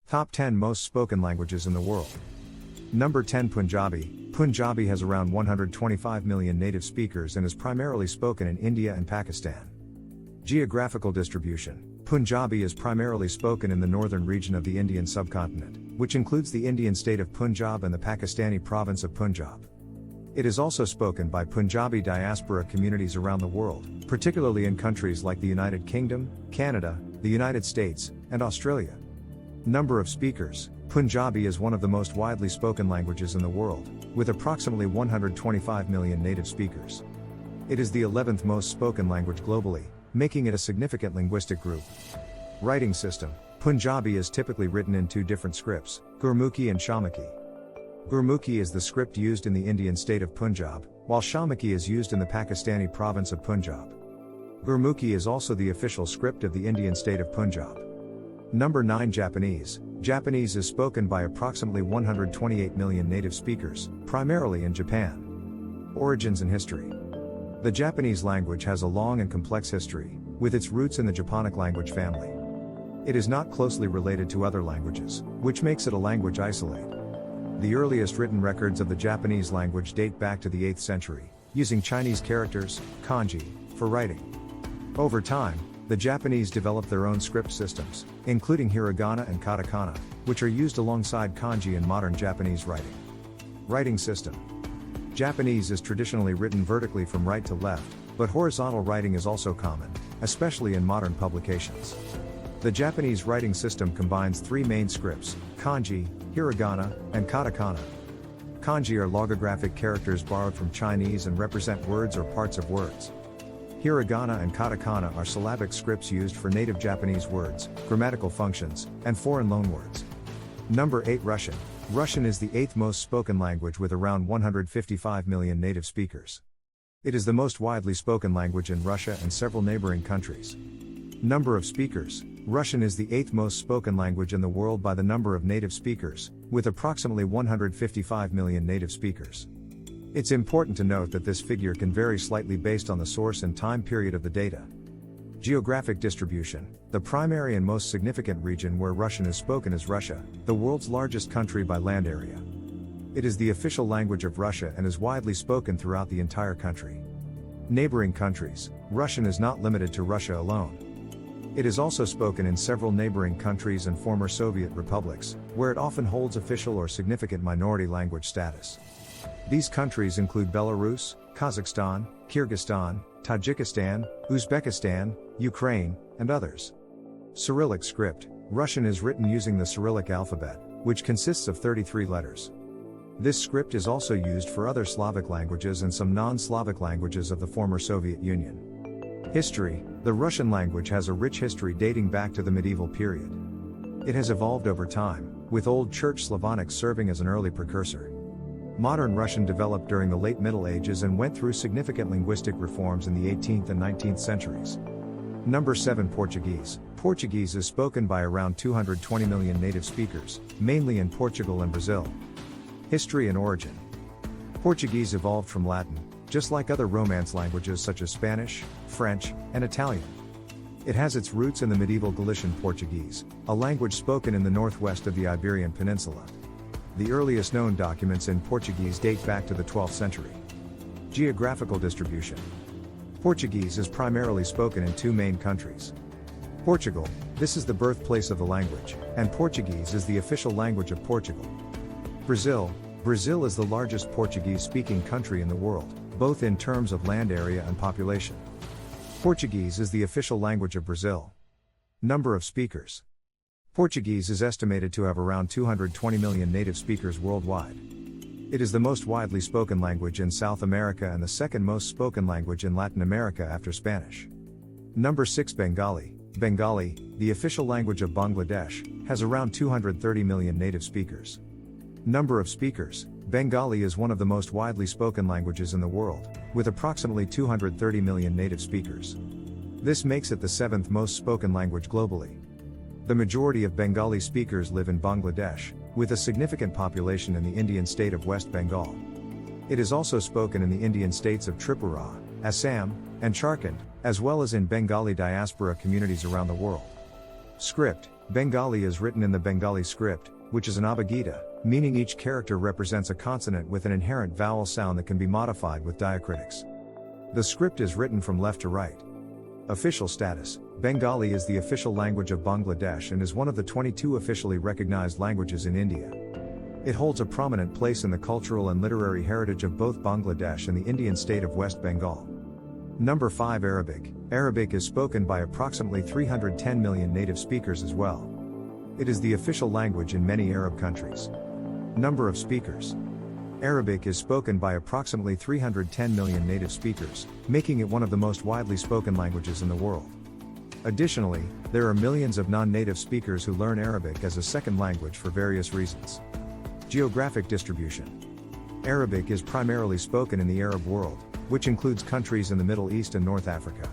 Top 10 most spoken languages in the world. Number 10 Punjabi. Punjabi has around 125 million native speakers and is primarily spoken in India and Pakistan. Geographical distribution. Punjabi is primarily spoken in the northern region of the Indian subcontinent, which includes the Indian state of Punjab and the Pakistani province of Punjab. It is also spoken by Punjabi diaspora communities around the world, particularly in countries like the United Kingdom, Canada, the United States, and Australia. Number of speakers. Punjabi is one of the most widely spoken languages in the world, with approximately 125 million native speakers. It is the 11th most spoken language globally, making it a significant linguistic group. Writing system. Punjabi is typically written in two different scripts, Gurmukhi and Shamaki. Gurmukhi is the script used in the Indian state of Punjab, while Shamaki is used in the Pakistani province of Punjab. Gurmukhi is also the official script of the Indian state of Punjab. Number 9 Japanese. Japanese is spoken by approximately 128 million native speakers, primarily in Japan. Origins and history. The Japanese language has a long and complex history, with its roots in the Japonic language family. It is not closely related to other languages, which makes it a language isolate. The earliest written records of the Japanese language date back to the 8th century, using Chinese characters, kanji, for writing. Over time, the Japanese developed their own script systems, including hiragana and katakana, which are used alongside kanji in modern Japanese writing. Writing system. Japanese is traditionally written vertically from right to left, but horizontal writing is also common, especially in modern publications. The Japanese writing system combines three main scripts, kanji, hiragana, and katakana. Kanji are logographic characters borrowed from Chinese and represent words or parts of words. Hiragana and katakana are syllabic scripts used for native Japanese words, grammatical functions, and foreign loanwords. Number 8 Russian. Russian is the 8th most spoken language with around 155 million native speakers. It is the most widely spoken language in Russia and several neighboring countries. Number of speakers. Russian is the 8th most spoken language in the world by the number of native speakers, with approximately 155 million native speakers. It's important to note that this figure can vary slightly based on the source and time period of the data. Geographic distribution. The primary and most significant region where Russian is spoken is Russia, the world's largest country by land area. It is the official language of Russia and is widely spoken throughout the entire country. Neighboring countries. Russian is not limited to Russia alone. It is also spoken in several neighboring countries and former Soviet republics, where it often holds official or significant minority language status. These countries include Belarus, Kazakhstan, Kyrgyzstan, Tajikistan, Uzbekistan, Ukraine, and others. Cyrillic script. Russian is written using the Cyrillic alphabet, which consists of 33 letters. This script is also used for other Slavic languages and some non-Slavic languages of the former Soviet Union. History. The Russian language has a rich history dating back to the medieval period. It has evolved over time, with Old Church Slavonic serving as an early precursor. Modern Russian developed during the late Middle Ages and went through significant linguistic reforms in the 18th and 19th centuries. Number 7 Portuguese. Portuguese is spoken by around 220 million native speakers, mainly in Portugal and Brazil. History and origin. Portuguese evolved from Latin, just like other Romance languages such as Spanish, French, and Italian. It has its roots in the medieval Galician Portuguese, a language spoken in the northwest of the Iberian Peninsula. The earliest known documents in Portuguese date back to the 12th century. Geographical distribution. Portuguese is primarily spoken in two main countries. Portugal, this is the birthplace of the language, and Portuguese is the official language of Portugal. Brazil. Brazil is the largest Portuguese-speaking country in the world, both in terms of land area and population. Portuguese is the official language of Brazil. Number of speakers. Portuguese is estimated to have around 220 million native speakers worldwide. It is the most widely spoken language in South America and the second most spoken language in Latin America after Spanish. Number 6 Bengali. Bengali, the official language of Bangladesh, has around 230 million native speakers. Number of speakers. Bengali is one of the most widely spoken languages in the world, with approximately 230 million native speakers. This makes it the 7th most spoken language globally. The majority of Bengali speakers live in Bangladesh, with a significant population in the Indian state of West Bengal. It is also spoken in the Indian states of Tripura, Assam, and Jharkhand, as well as in Bengali diaspora communities around the world. Script. Bengali is written in the Bengali script, which is an abhagita, meaning each character represents a consonant with an inherent vowel sound that can be modified with diacritics. The script is written from left to right. Official status: Bengali is the official language of Bangladesh and is one of the 22 officially recognized languages in India. It holds a prominent place in the cultural and literary heritage of both Bangladesh and the Indian state of West Bengal. Number 5. Arabic. Arabic is spoken by approximately 310 million native speakers as well. It is the official language in many Arab countries. Number of speakers. Arabic is spoken by approximately 310 million native speakers, making it one of the most widely spoken languages in the world. Additionally, there are millions of non-native speakers who learn Arabic as a second language for various reasons. Geographic distribution. Arabic is primarily spoken in the Arab world, which includes countries in the Middle East and North Africa.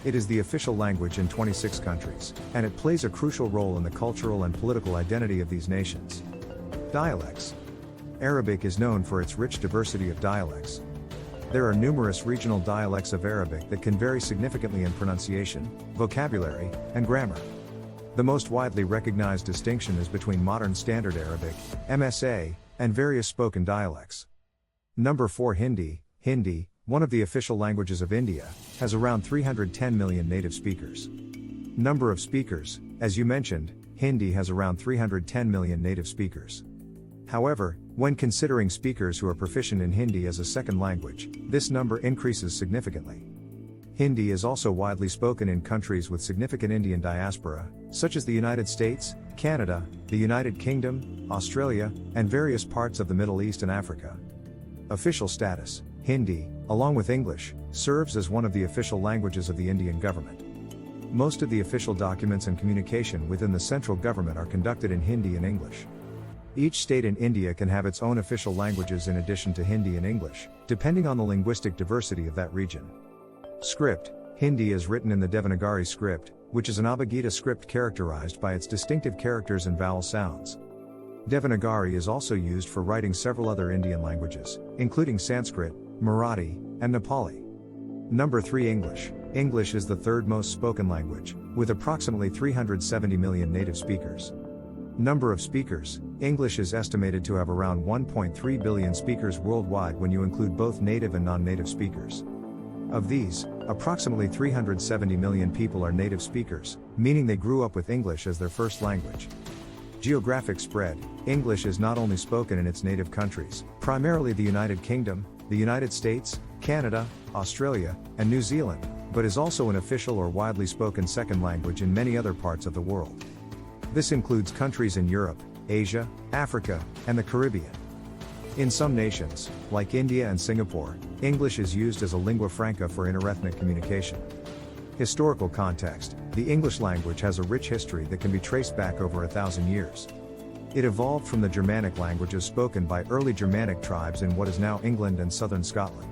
It is the official language in 26 countries, and it plays a crucial role in the cultural and political identity of these nations. Dialects. Arabic is known for its rich diversity of dialects. There are numerous regional dialects of Arabic that can vary significantly in pronunciation, vocabulary, and grammar. The most widely recognized distinction is between Modern Standard Arabic, MSA, and various spoken dialects. Number 4. Hindi. Hindi, one of the official languages of India, has around 310 million native speakers. Number of speakers. As you mentioned, Hindi has around 310 million native speakers. However, when considering speakers who are proficient in Hindi as a second language, this number increases significantly. Hindi is also widely spoken in countries with significant Indian diaspora, such as the United States, Canada, the United Kingdom, Australia, and various parts of the Middle East and Africa. Official status. Hindi, along with English, serves as one of the official languages of the Indian government. Most of the official documents and communication within the central government are conducted in Hindi and English. Each state in India can have its own official languages in addition to Hindi and English, depending on the linguistic diversity of that region. Script. Hindi is written in the Devanagari script, which is an abhagita script characterized by its distinctive characters and vowel sounds. Devanagari is also used for writing several other Indian languages, including Sanskrit, Marathi, and Nepali. Number 3. English. English is the third most spoken language, with approximately 370 million native speakers. Number of speakers. English is estimated to have around 1.3 billion speakers worldwide when you include both native and non-native speakers. Of these, approximately 370 million people are native speakers, meaning they grew up with English as their first language. Geographic spread. English is not only spoken in its native countries, primarily the United Kingdom, the United States, Canada, Australia, and New Zealand, but is also an official or widely spoken second language in many other parts of the world. This includes countries in Europe, Asia, Africa, and the Caribbean. In some nations, like India and Singapore, English is used as a lingua franca for interethnic communication. Historical context. The English language has a rich history that can be traced back over 1,000 years. It evolved from the Germanic languages spoken by early Germanic tribes in what is now England and southern Scotland.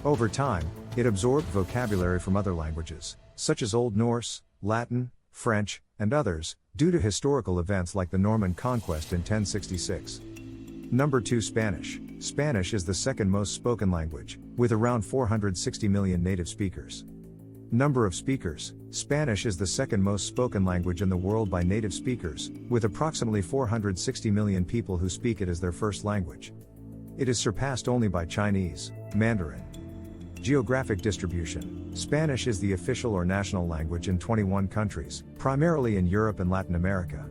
Over time, it absorbed vocabulary from other languages, such as Old Norse, Latin, French, and others, due to historical events like the Norman conquest in 1066. Number 2. Spanish. Spanish is the second most spoken language, with around 460 million native speakers. Number of speakers. Spanish is the second most spoken language in the world by native speakers, with approximately 460 million people who speak it as their first language. It is surpassed only by Chinese, Mandarin. Geographic distribution. Spanish is the official or national language in 21 countries, primarily in Europe and Latin America.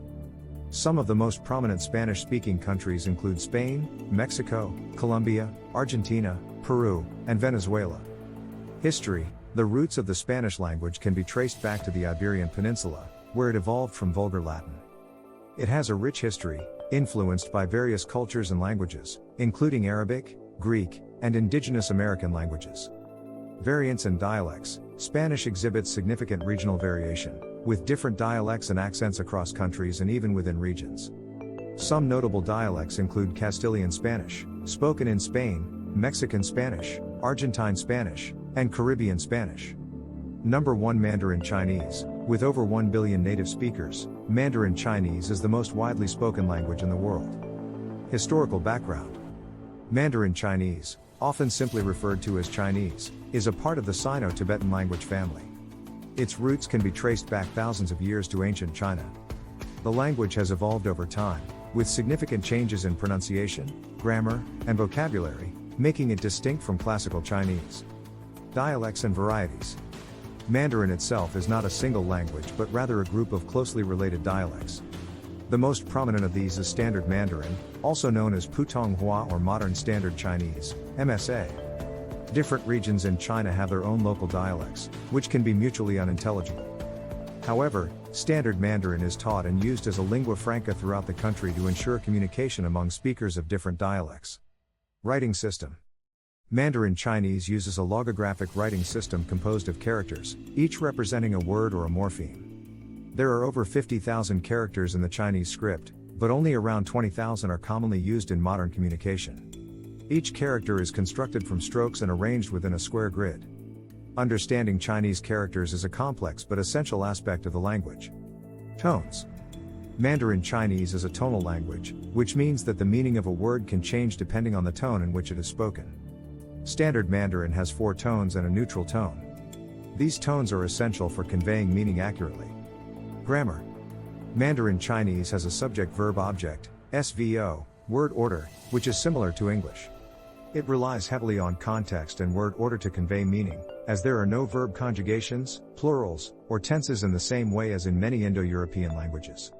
Some of the most prominent Spanish-speaking countries include Spain, Mexico, Colombia, Argentina, Peru, and Venezuela. History. The roots of the Spanish language can be traced back to the Iberian Peninsula, where it evolved from Vulgar Latin. It has a rich history, influenced by various cultures and languages, including Arabic, Greek, and indigenous American languages. Variants and dialects. Spanish exhibits significant regional variation, with different dialects and accents across countries and even within regions. Some notable dialects include Castilian Spanish, spoken in Spain, Mexican Spanish, Argentine Spanish, and Caribbean Spanish. Number 1. Mandarin Chinese. With over 1 billion native speakers, Mandarin Chinese is the most widely spoken language in the world. Historical background. Mandarin Chinese, often simply referred to as Chinese, is a part of the Sino-Tibetan language family. Its roots can be traced back thousands of years to ancient China. The language has evolved over time, with significant changes in pronunciation, grammar, and vocabulary, making it distinct from classical Chinese. Dialects and varieties. Mandarin itself is not a single language but rather a group of closely related dialects. The most prominent of these is Standard Mandarin, also known as Putonghua or Modern Standard Chinese, MSA. Different regions in China have their own local dialects, which can be mutually unintelligible. However, Standard Mandarin is taught and used as a lingua franca throughout the country to ensure communication among speakers of different dialects. Writing system. Mandarin Chinese uses a logographic writing system composed of characters, each representing a word or a morpheme. There are over 50,000 characters in the Chinese script, but only around 20,000 are commonly used in modern communication. Each character is constructed from strokes and arranged within a square grid. Understanding Chinese characters is a complex but essential aspect of the language. Tones. Mandarin Chinese is a tonal language, which means that the meaning of a word can change depending on the tone in which it is spoken. Standard Mandarin has 4 tones and a neutral tone. These tones are essential for conveying meaning accurately. Grammar. Mandarin Chinese has a subject-verb-object, SVO, word order, which is similar to English. It relies heavily on context and word order to convey meaning, as there are no verb conjugations, plurals, or tenses in the same way as in many Indo-European languages.